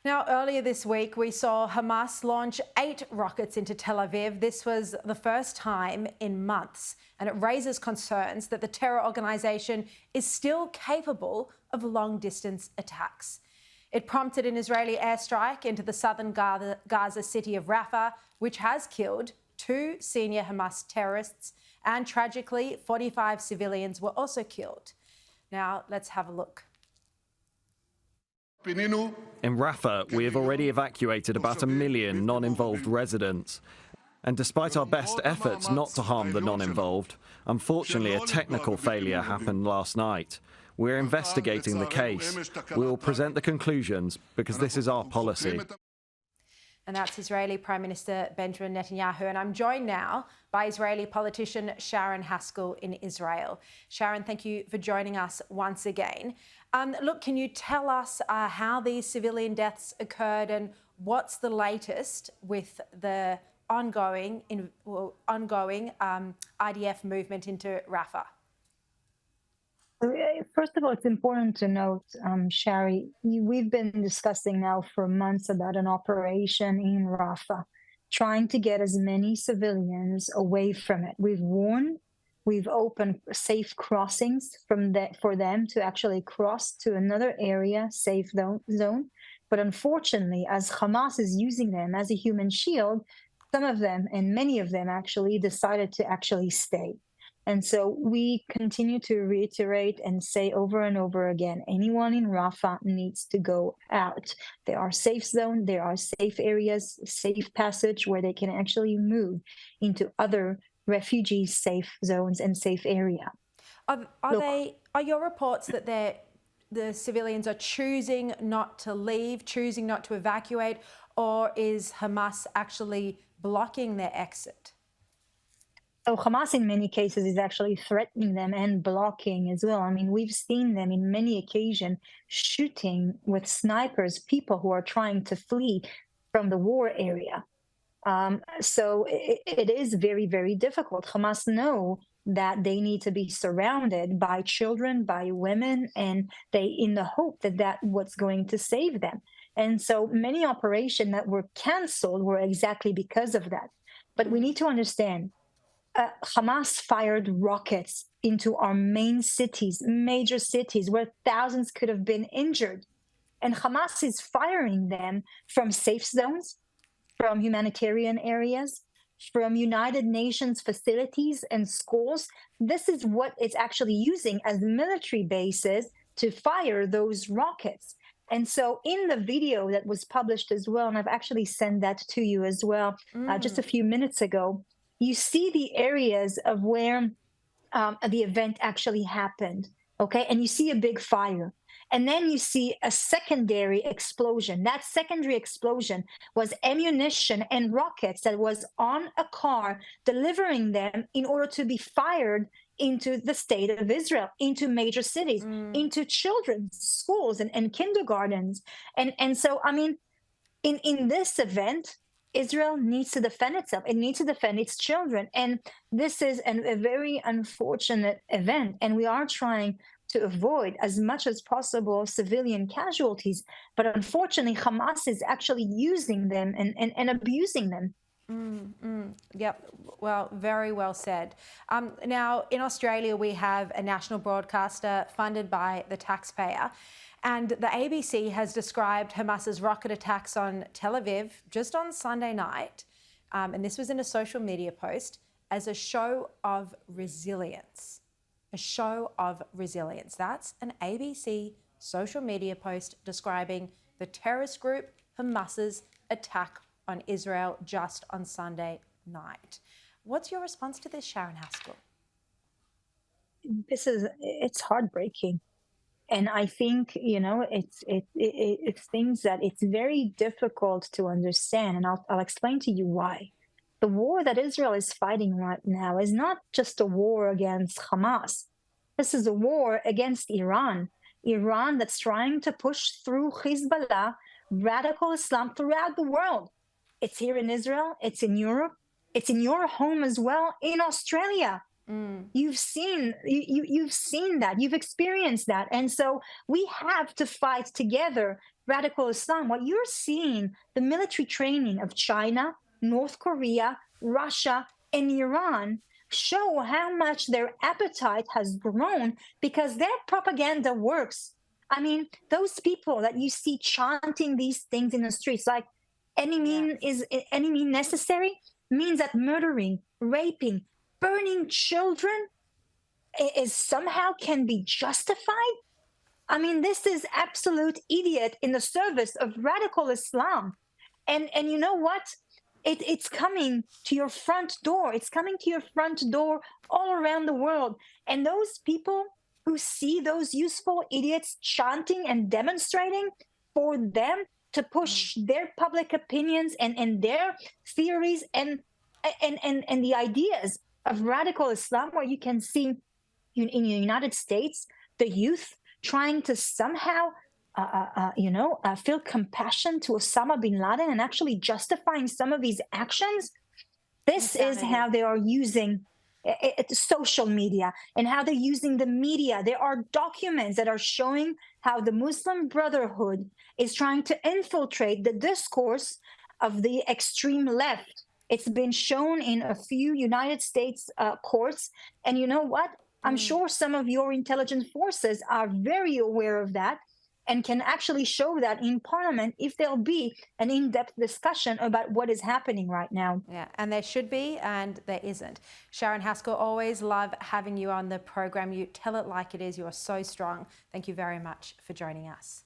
Now, earlier this week, we saw Hamas launch 8 rockets into Tel Aviv. This was the first time in months, and it raises concerns that the terror organisation is still capable of long-distance attacks. It prompted an Israeli airstrike into the southern Gaza city of Rafah, which has killed 2 senior Hamas terrorists, and tragically, 45 civilians were also killed. Now, let's have a look. In Rafah, we have already evacuated about 1 million non-involved residents. And despite our best efforts not to harm the non-involved, unfortunately a technical failure happened last night. We're investigating the case. We will present the conclusions because this is our policy. And that's Israeli Prime Minister Benjamin Netanyahu. And I'm joined now by Israeli politician Sharren Haskel in Israel. Sharren, thank you for joining us once again. Look, can you tell us how these civilian deaths occurred and what's the latest with the ongoing IDF movement into Rafah? First of all, it's important to note, Sharri, we've been discussing now for months about an operation in Rafah, trying to get as many civilians away from it. We've warned, we've opened safe crossings for them to actually cross to another area, safe zone. But unfortunately, as Hamas is using them as a human shield, some of them, and many of them actually, decided to actually stay. And so we continue to reiterate and say over and over again, anyone in Rafah needs to go out. There are safe zones, there are safe areas, safe passage where they can actually move into other refugee safe zones and safe area. Are your reports that the civilians are choosing not to leave, choosing not to evacuate, or is Hamas actually blocking their exit? So Hamas, in many cases, is actually threatening them and blocking as well. I mean, we've seen them in many occasions shooting with snipers people who are trying to flee from the war area. So it is very, very difficult. Hamas know that they need to be surrounded by children, by women, and they in the hope that that's what's going to save them. And so many operations that were canceled were exactly because of that. But we need to understand, Hamas fired rockets into our main cities, major cities, where thousands could have been injured. And Hamas is firing them from safe zones, from humanitarian areas, from United Nations facilities and schools. This is what it's actually using as military bases to fire those rockets. And so in the video that was published as well, and I've actually sent that to you as well just a few minutes ago, you see the areas of where the event actually happened, okay? And you see a big fire. And then you see a secondary explosion. That secondary explosion was ammunition and rockets that was on a car, delivering them in order to be fired into the state of Israel, into major cities, into children's schools and kindergartens. And so, I mean, in this event, Israel needs to defend itself. It needs to defend its children. And this is a very unfortunate event. And we are trying to avoid as much as possible civilian casualties. But unfortunately, Hamas is actually using them and abusing them. Yep. Well, very well said. Now, in Australia, we have a national broadcaster funded by the taxpayer. And the ABC has described Hamas's rocket attacks on Tel Aviv just on Sunday night, and this was in a social media post, as a show of resilience. A show of resilience. That's an ABC social media post describing the terrorist group Hamas's attack on Israel just on Sunday night. What's your response to this, Sharren Haskel? It's heartbreaking. And I think, you know, it's things that it's very difficult to understand. And I'll explain to you why. The war that Israel is fighting right now is not just a war against Hamas. This is a war against Iran. Iran that's trying to push through Hezbollah, radical Islam throughout the world. It's here in Israel. It's in Europe. It's in your home as well, in Australia. You've seen that, you've experienced that. And so we have to fight together radical Islam, what you're seeing, the military training of China, North Korea, Russia, and Iran show how much their appetite has grown because their propaganda works. I mean, those people that you see chanting these things in the streets, like any mean necessary, means that murdering, raping, burning children is somehow can be justified. I mean, this is absolute idiot in the service of radical Islam. And you know what? It's coming to your front door. It's coming to your front door all around the world. And those people who see those useful idiots chanting and demonstrating for them to push their public opinions and their theories and the ideas of radical Islam, where you can see in the United States the youth trying to somehow feel compassion to Osama bin Laden and actually justifying some of these actions. This is how they are using social media and how they're using the media. There are documents that are showing how the Muslim Brotherhood is trying to infiltrate the discourse of the extreme left. It's been shown in a few United States courts. And you know what? I'm sure some of your intelligence forces are very aware of that and can actually show that in Parliament if there'll be an in-depth discussion about what is happening right now. Yeah, and there should be, and there isn't. Sharren Haskel, always love having you on the program. You tell it like it is. You are so strong. Thank you very much for joining us.